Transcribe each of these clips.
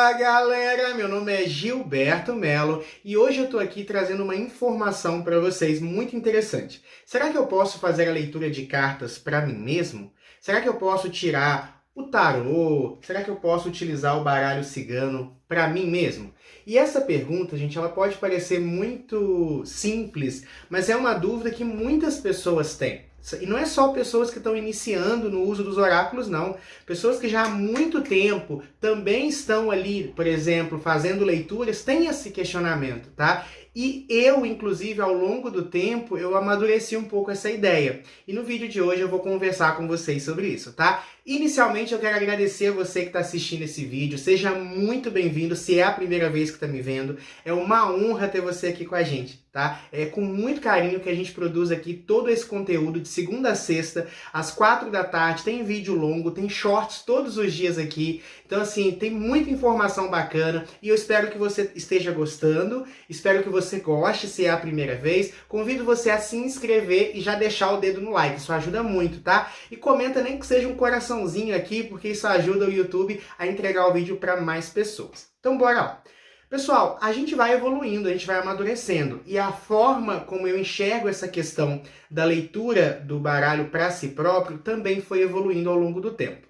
Fala galera, meu nome é Gilberto Melo e hoje eu tô aqui trazendo uma informação para vocês muito interessante. Será que eu posso fazer a leitura de cartas para mim mesmo? Será que eu posso tirar o tarô? Será que eu posso utilizar o baralho cigano para mim mesmo? E essa pergunta, gente, ela pode parecer muito simples, mas é uma dúvida que muitas pessoas têm. E não é só pessoas que estão iniciando no uso dos oráculos, não. Pessoas que já há muito tempo também estão ali, por exemplo, fazendo leituras, têm esse questionamento, tá? E eu, inclusive, ao longo do tempo, eu amadureci um pouco essa ideia. E no vídeo de hoje eu vou conversar com vocês sobre isso, tá? Inicialmente eu quero agradecer a você que está assistindo esse vídeo. Seja muito bem-vindo, se é a primeira vez que está me vendo. É uma honra ter você aqui com a gente, tá? É com muito carinho que a gente produz aqui todo esse conteúdo de segunda a sexta, às 4 da tarde. Tem vídeo longo, tem shorts todos os dias aqui. Então, assim, tem muita informação bacana e eu espero que você esteja gostando. Espero que você goste, se é a primeira vez. Convido você a se inscrever e já deixar o dedo no like. Isso ajuda muito, tá? E comenta nem que seja um coraçãozinho aqui, porque isso ajuda o YouTube a entregar o vídeo para mais pessoas. Então, bora lá. Pessoal, a gente vai evoluindo, a gente vai amadurecendo. E a forma como eu enxergo essa questão da leitura do baralho para si próprio também foi evoluindo ao longo do tempo.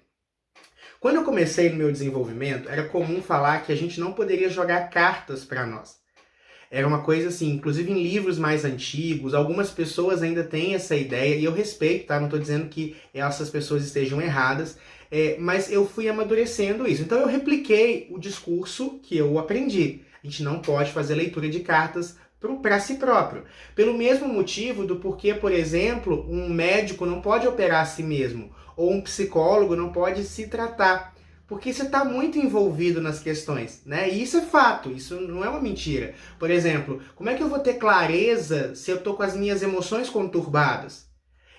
Quando eu comecei no meu desenvolvimento, era comum falar que a gente não poderia jogar cartas para nós. Era uma coisa assim, inclusive em livros mais antigos, algumas pessoas ainda têm essa ideia, e eu respeito, tá? Não estou dizendo que essas pessoas estejam erradas, mas eu fui amadurecendo isso. Então eu repliquei o discurso que eu aprendi. A gente não pode fazer leitura de cartas para si próprio. Pelo mesmo motivo do porquê, por exemplo, um médico não pode operar a si mesmo, ou um psicólogo não pode se tratar. Porque você está muito envolvido nas questões, né? E isso é fato, isso não é uma mentira. Por exemplo, como é que eu vou ter clareza se eu estou com as minhas emoções conturbadas?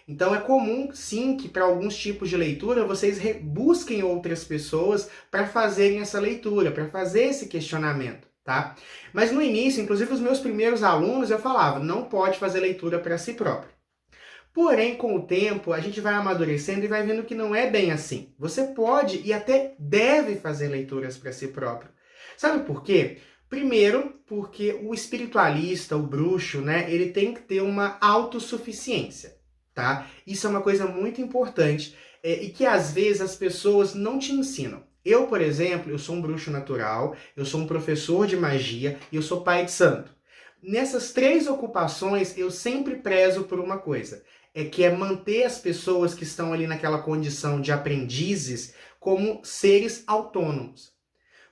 Então é comum, sim, que para alguns tipos de leitura vocês busquem outras pessoas para fazerem essa leitura, para fazer esse questionamento, tá? Mas no início, inclusive os meus primeiros alunos, eu falava, não pode fazer leitura para si próprio. Porém, com o tempo, a gente vai amadurecendo e vai vendo que não é bem assim. Você pode e até deve fazer leituras para si próprio. Sabe por quê? Primeiro, porque o espiritualista, o bruxo, né, ele tem que ter uma autossuficiência, tá? Isso é uma coisa muito importante e que às vezes as pessoas não te ensinam. Eu, por exemplo, eu sou um bruxo natural, eu sou um professor de magia e eu sou pai de santo. Nessas 3 ocupações, eu sempre prezo por uma coisa, que é manter as pessoas que estão ali naquela condição de aprendizes como seres autônomos.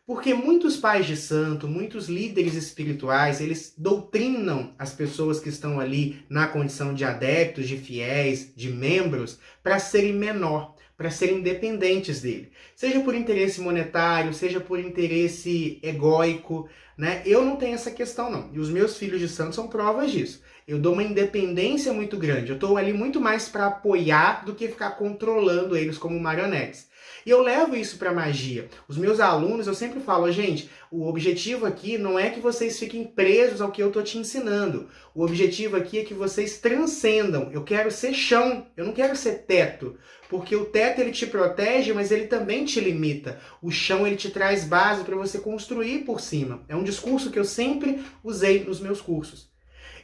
Porque muitos pais de santo, muitos líderes espirituais, eles doutrinam as pessoas que estão ali na condição de adeptos, de fiéis, de membros, para serem menor, para serem dependentes dele. Seja por interesse monetário, seja por interesse egóico, né? Eu não tenho essa questão, não. E os meus filhos de santo são provas disso. Eu dou uma independência muito grande. Eu estou ali muito mais para apoiar do que ficar controlando eles como marionetes. E eu levo isso para magia. Os meus alunos, eu sempre falo, gente, o objetivo aqui não é que vocês fiquem presos ao que eu estou te ensinando. O objetivo aqui é que vocês transcendam. Eu quero ser chão, eu não quero ser teto. Porque o teto ele te protege, mas ele também te limita. O chão ele te traz base para você construir por cima. É um discurso que eu sempre usei nos meus cursos.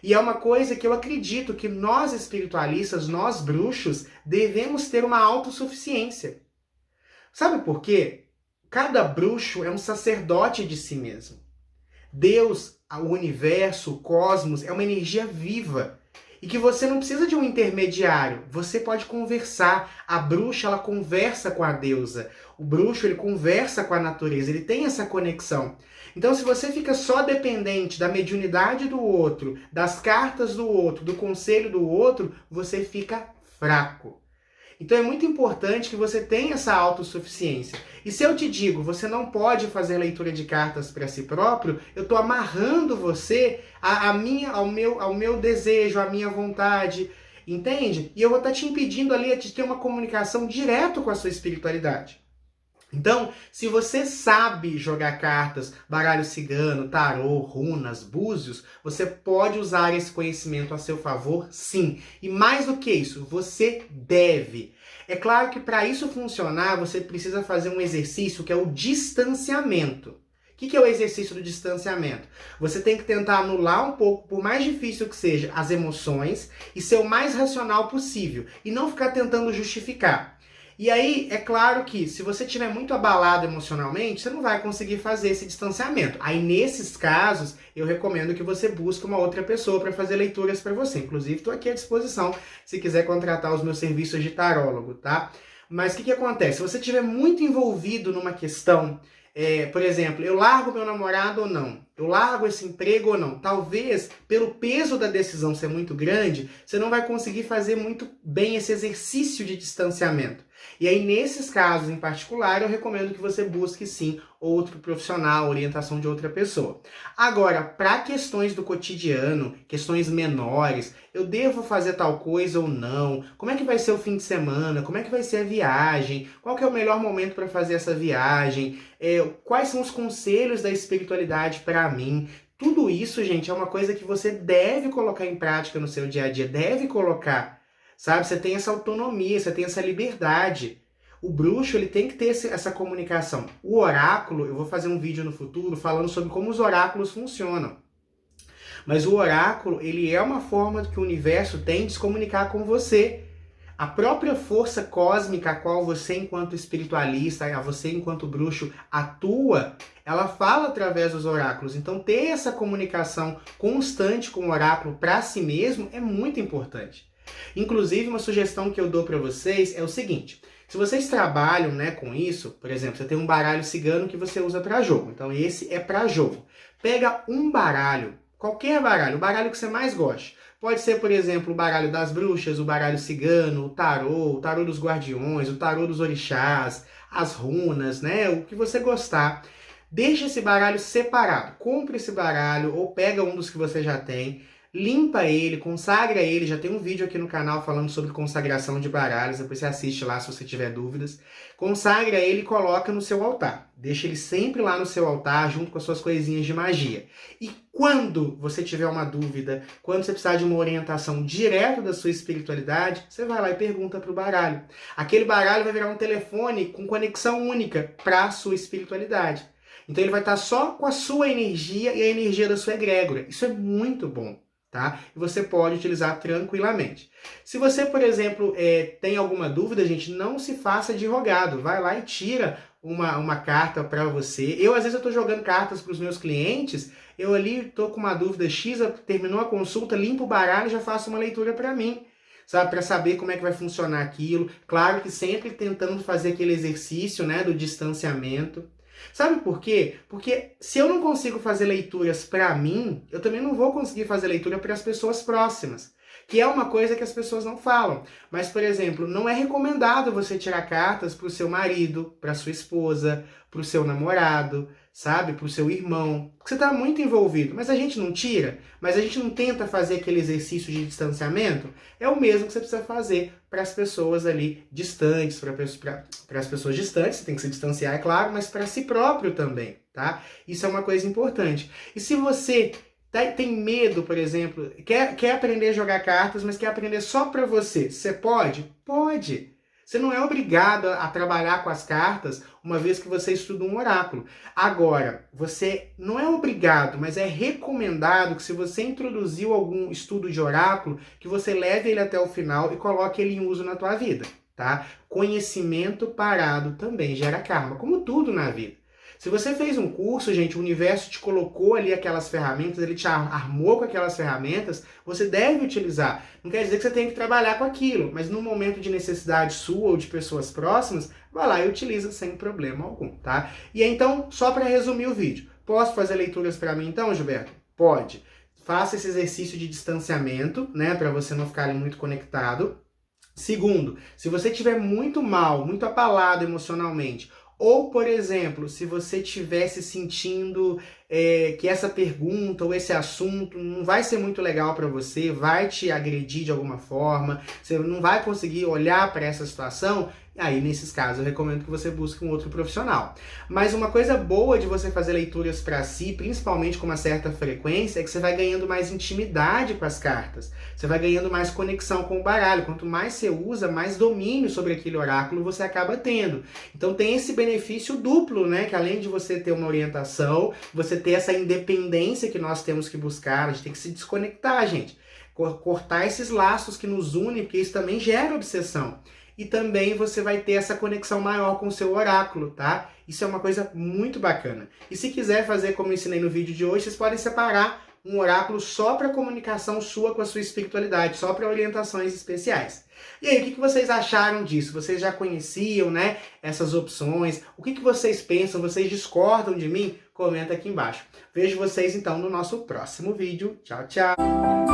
E é uma coisa que eu acredito que nós espiritualistas, nós bruxos, devemos ter uma autossuficiência. Sabe por quê? Cada bruxo é um sacerdote de si mesmo. Deus, o universo, o cosmos, é uma energia viva. E que você não precisa de um intermediário. Você pode conversar. A bruxa, ela conversa com a deusa. O bruxo, ele conversa com a natureza. Ele tem essa conexão. Então, se você fica só dependente da mediunidade do outro, das cartas do outro, do conselho do outro, você fica fraco. Então é muito importante que você tenha essa autossuficiência. E se eu te digo, você não pode fazer leitura de cartas para si próprio, eu estou amarrando você ao meu desejo, à minha vontade, entende? E eu vou estar te impedindo ali de ter uma comunicação direto com a sua espiritualidade. Então, se você sabe jogar cartas, baralho cigano, tarô, runas, búzios, você pode usar esse conhecimento a seu favor, sim. E mais do que isso, você deve. É claro que para isso funcionar, você precisa fazer um exercício que é o distanciamento. que é o exercício do distanciamento? Você tem que tentar anular um pouco, por mais difícil que seja, as emoções e ser o mais racional possível e não ficar tentando justificar. E aí, é claro que se você estiver muito abalado emocionalmente, você não vai conseguir fazer esse distanciamento. Aí, nesses casos, eu recomendo que você busque uma outra pessoa para fazer leituras para você. Inclusive, estou aqui à disposição se quiser contratar os meus serviços de tarólogo, tá? Mas o que acontece? Se você estiver muito envolvido numa questão, por exemplo, eu largo meu namorado ou não? Eu largo esse emprego ou não? Talvez, pelo peso da decisão ser muito grande, você não vai conseguir fazer muito bem esse exercício de distanciamento. E aí, nesses casos em particular, eu recomendo que você busque, sim, outro profissional, orientação de outra pessoa. Agora, para questões do cotidiano, questões menores, eu devo fazer tal coisa ou não? Como é que vai ser o fim de semana? Como é que vai ser a viagem? Qual que é o melhor momento para fazer essa viagem? Quais são os conselhos da espiritualidade para mim? Tudo isso, gente, é uma coisa que você deve colocar em prática no seu dia a dia, deve colocar. Sabe, você tem essa autonomia, você tem essa liberdade. O bruxo, ele tem que ter essa comunicação. O oráculo, eu vou fazer um vídeo no futuro falando sobre como os oráculos funcionam. Mas o oráculo, ele é uma forma que o universo tem de se comunicar com você. A própria força cósmica a qual você, enquanto espiritualista, a você, enquanto bruxo, atua, ela fala através dos oráculos. Então, ter essa comunicação constante com o oráculo para si mesmo é muito importante. Inclusive, uma sugestão que eu dou para vocês é o seguinte: se vocês trabalham, né, com isso, por exemplo, você tem um baralho cigano que você usa para jogo, então esse é para jogo. Pega um baralho, qualquer baralho, o baralho que você mais goste. Pode ser, por exemplo, o baralho das bruxas, o baralho cigano, o tarô dos guardiões, o tarô dos orixás, as runas, né, o que você gostar. Deixa esse baralho separado, compre esse baralho ou pega um dos que você já tem. Limpa ele, consagra ele, já tem um vídeo aqui no canal falando sobre consagração de baralhos, depois você assiste lá se você tiver dúvidas. Consagra ele e coloca no seu altar. Deixa ele sempre lá no seu altar, junto com as suas coisinhas de magia. E quando você tiver uma dúvida, quando você precisar de uma orientação direto da sua espiritualidade, você vai lá e pergunta para o baralho. Aquele baralho vai virar um telefone com conexão única para a sua espiritualidade. Então ele vai estar só com a sua energia e a energia da sua egrégora. Isso é muito bom. Tá? E você pode utilizar tranquilamente. Se você, por exemplo, tem alguma dúvida, gente, não se faça de rogado. Vai lá e tira uma carta para você. Às vezes, eu estou jogando cartas para os meus clientes, eu ali estou com uma dúvida X, terminou a consulta, limpo o baralho e já faço uma leitura para mim. Sabe, para saber como é que vai funcionar aquilo. Claro que sempre tentando fazer aquele exercício, né, do distanciamento. Sabe por quê? Porque se eu não consigo fazer leituras para mim, eu também não vou conseguir fazer leitura para as pessoas próximas, que é uma coisa que as pessoas não falam. Mas, por exemplo, não é recomendado você tirar cartas para o seu marido, para sua esposa, para o seu namorado, sabe? Para o seu irmão. Você está muito envolvido, mas a gente não tira, mas a gente não tenta fazer aquele exercício de distanciamento. É o mesmo que você precisa fazer para as pessoas ali distantes, para as pessoas distantes, você tem que se distanciar, é claro, mas para si próprio também, tá? Isso é uma coisa importante. E se você tem medo, por exemplo, quer aprender a jogar cartas, mas quer aprender só para você, você pode? Pode! Você não é obrigado a trabalhar com as cartas uma vez que você estuda um oráculo. Agora, você não é obrigado, mas é recomendado que se você introduziu algum estudo de oráculo, que você leve ele até o final e coloque ele em uso na tua vida, tá? Conhecimento parado também gera karma, como tudo na vida. Se você fez um curso, gente, o universo te colocou ali aquelas ferramentas, ele te armou com aquelas ferramentas, você deve utilizar. Não quer dizer que você tem que trabalhar com aquilo, mas no momento de necessidade sua ou de pessoas próximas, vai lá e utiliza sem problema algum, tá? E então, só para resumir o vídeo, posso fazer leituras para mim então, Gilberto? Pode. Faça esse exercício de distanciamento, né, para você não ficar ali muito conectado. Segundo, se você estiver muito mal, muito abalado emocionalmente, ou, por exemplo, se você estiver se sentindo que essa pergunta ou esse assunto não vai ser muito legal para você, vai te agredir de alguma forma, você não vai conseguir olhar para essa situação, aí nesses casos eu recomendo que você busque um outro profissional. Mas uma coisa boa de você fazer leituras para si, principalmente com uma certa frequência, é que você vai ganhando mais intimidade com as cartas, você vai ganhando mais conexão com o baralho. Quanto mais você usa, mais domínio sobre aquele oráculo você acaba tendo. Então tem esse benefício duplo, né? Que além de você ter uma orientação, você ter essa independência que nós temos que buscar, a gente tem que se desconectar, gente. Cortar esses laços que nos unem, porque isso também gera obsessão. E também você vai ter essa conexão maior com o seu oráculo, tá? Isso é uma coisa muito bacana. E se quiser fazer como eu ensinei no vídeo de hoje, vocês podem separar um oráculo só para comunicação sua com a sua espiritualidade, só para orientações especiais. E aí, o que vocês acharam disso? Vocês já conheciam, né, essas opções? O que vocês pensam? Vocês discordam de mim? Comenta aqui embaixo. Vejo vocês então no nosso próximo vídeo. Tchau, tchau!